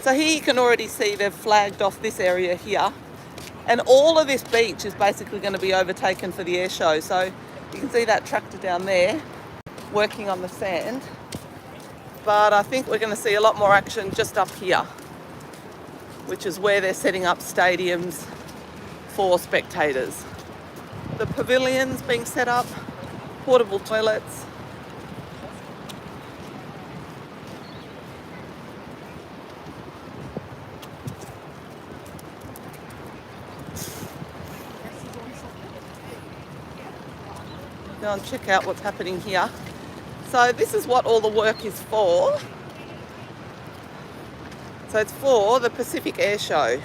So here you can already see they've flagged off this area here. And all of this beach is basically going to be overtaken for the air show. So you can see that tractor down there working on the sand. But I think we're going to see a lot more action just up here, which is where they're setting up stadiums for spectators. The pavilions being set up, portable toilets. Go and check out what's happening here. So this is what all the work is for. So it's for the Pacific Airshow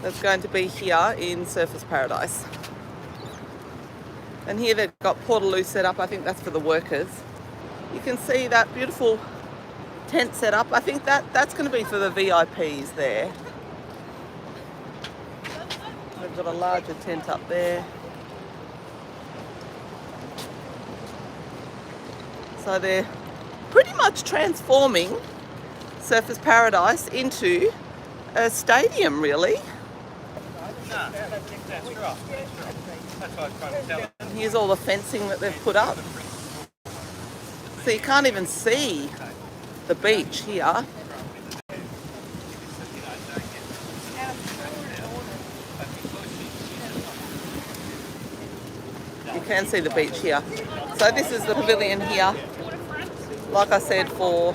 that's going to be here in Surfers Paradise. And here they've got Portaloo set up. I think that's for the workers. You can see that beautiful tent set up. I think that's going to be for the VIPs there. They've got a larger tent up there. So they're pretty much transforming Surfers Paradise into a stadium, really. And here's all the fencing that they've put up. So you can't even see the beach here. You can see the beach here. So this is the pavilion here. Like I said, for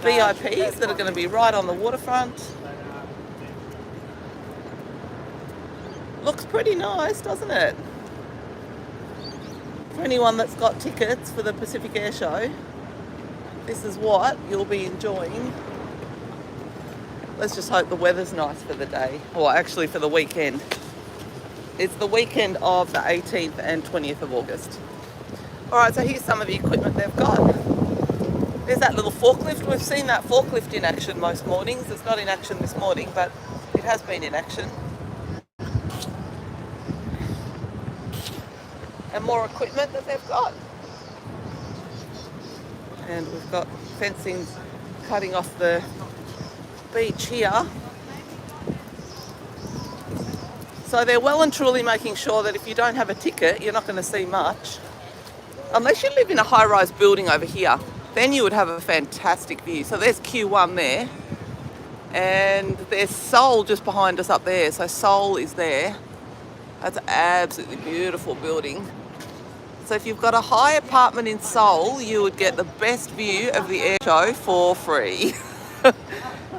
VIPs that are going to be right on the waterfront. Looks pretty nice, doesn't it? For anyone that's got tickets for the Pacific Airshow, this is what you'll be enjoying. Let's just hope the weather's nice for the day, or actually for the weekend. It's the weekend of the 18th and 20th of August. Alright, so here's some of the equipment they've got. There's that little forklift. We've seen that forklift in action most mornings. It's not in action this morning, but it has been in action. And more equipment that they've got. And we've got fencing cutting off the beach here. So they're well and truly making sure that if you don't have a ticket, you're not going to see much. Unless you live in a high-rise building over here, then you would have a fantastic view. So there's Q1 there. And there's Seoul just behind us up there. So Seoul is there. That's an absolutely beautiful building. So if you've got a high apartment in Seoul, you would get the best view of the air show for free.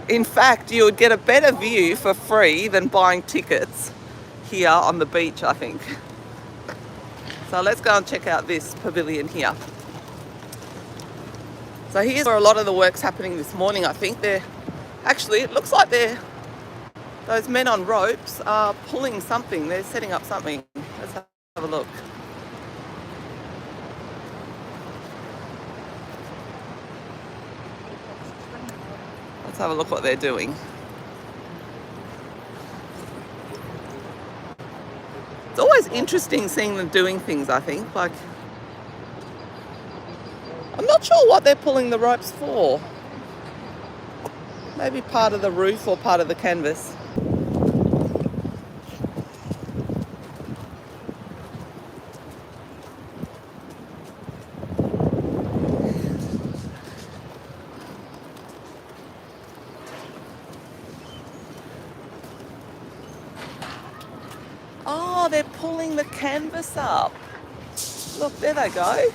In fact, you would get a better view for free than buying tickets here on the beach, I think. So let's go and check out this pavilion here. So here's where a lot of the work's happening this morning, I think. Actually, it looks like those men on ropes are pulling something. They're setting up something. Let's have a look. Let's have a look what they're doing. It's always interesting seeing them doing things, I think. Like, I'm not sure what they're pulling the ropes for. Maybe part of the roof or part of the canvas. Oh, they're pulling the canvas up. Look, there they go.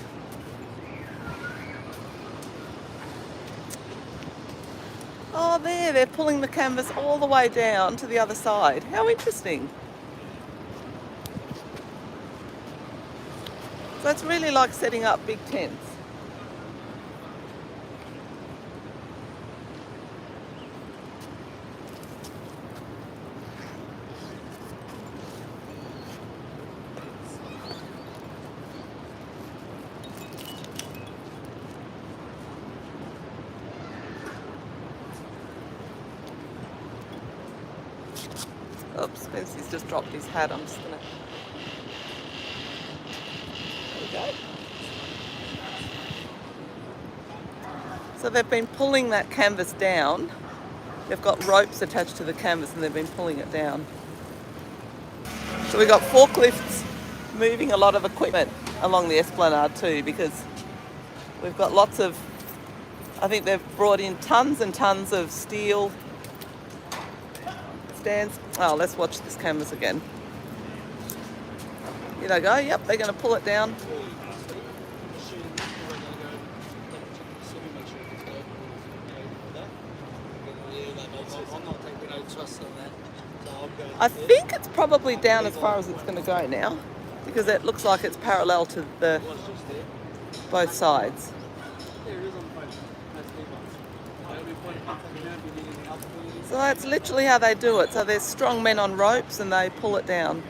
Oh, they're pulling the canvas all the way down to the other side. How interesting. So it's really like setting up big tents. Oops, Spency's just dropped his hat. I'm just going to... There we go. So they've been pulling that canvas down They've got ropes attached to the canvas and they've been pulling it down. So we've got forklifts moving a lot of equipment along the esplanade too, because we've got lots of, I think they've brought in tons and tons of steel stands. Oh, let's watch this canvas again. Here they go. Yep, they're going to pull it down. I think it's probably down as far as it's going to go now, because it looks like it's parallel to the both sides. So that's literally how they do it. So there's strong men on ropes and they pull it down.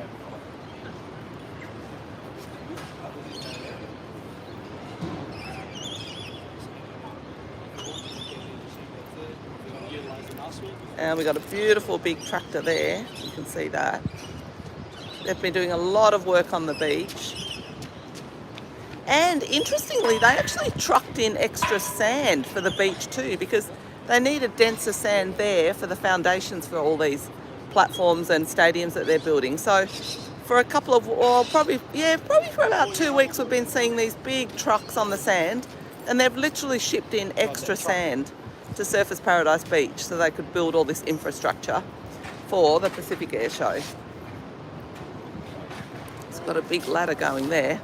And we've got a beautiful big tractor there. You can see that. They've been doing a lot of work on the beach. And interestingly, they actually trucked in extra sand for the beach too, because they needed denser sand there for the foundations for all these platforms and stadiums that they're building. So for a couple of, well, probably for about 2 weeks, we've been seeing these big trucks on the sand, and they've literally shipped in extra sand to Surfers Paradise Beach so they could build all this infrastructure for the Pacific Airshow. It's got a big ladder going there.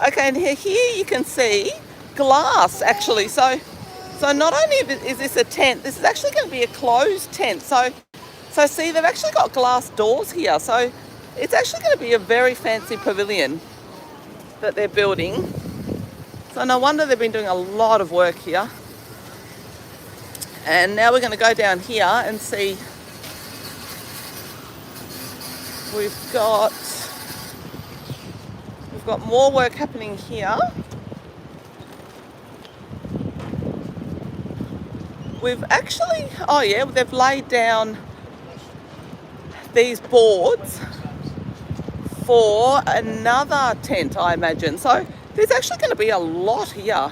Okay, and here you can see glass actually. So not only is this a tent, this is actually going to be a closed tent. So see, they've actually got glass doors here. So it's actually going to be a very fancy pavilion that they're building. So no wonder they've been doing a lot of work here. And now we're going to go down here and see. We've got more work happening here. We've actually, oh yeah, they've laid down these boards for another tent, I imagine. So there's actually going to be a lot here.